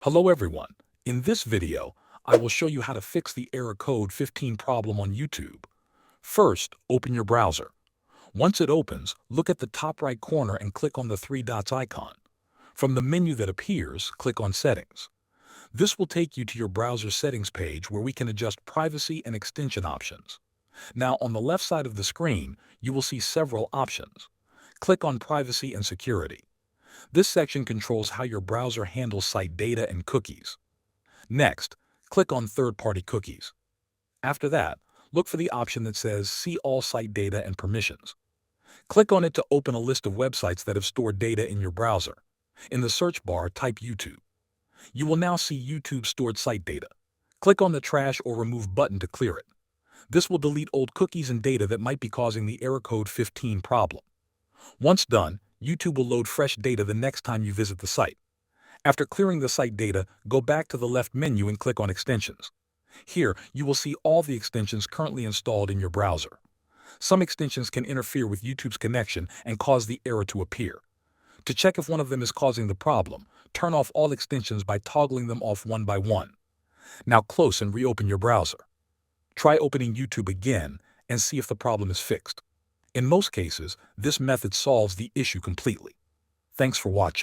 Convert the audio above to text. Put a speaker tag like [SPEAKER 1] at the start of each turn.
[SPEAKER 1] Hello everyone. In this video, I will show you how to fix the error code 15 problem on YouTube. First, open your browser. Once it opens, look at the top right corner and click on the three dots icon. From the menu that appears, click on Settings. This will take you to your browser settings page where we can adjust privacy and extension options. Now, on the left side of the screen, you will see several options. Click on Privacy and Security. This section controls how your browser handles site data and cookies. Next, click on Third-Party Cookies. After that, look for the option that says See All Site Data and Permissions. Click on it to open a list of websites that have stored data in your browser. In the search bar, type YouTube. You will now see YouTube stored site data. Click on the Trash or Remove button to clear it. This will delete old cookies and data that might be causing the error code 15 problem. Once done, YouTube will load fresh data the next time you visit the site. After clearing the site data, go back to the left menu and click on Extensions. Here, you will see all the extensions currently installed in your browser. Some extensions can interfere with YouTube's connection and cause the error to appear. To check if one of them is causing the problem, turn off all extensions by toggling them off one by one. Now close and reopen your browser. Try opening YouTube again and see if the problem is fixed. In most cases, this method solves the issue completely. Thanks for watching.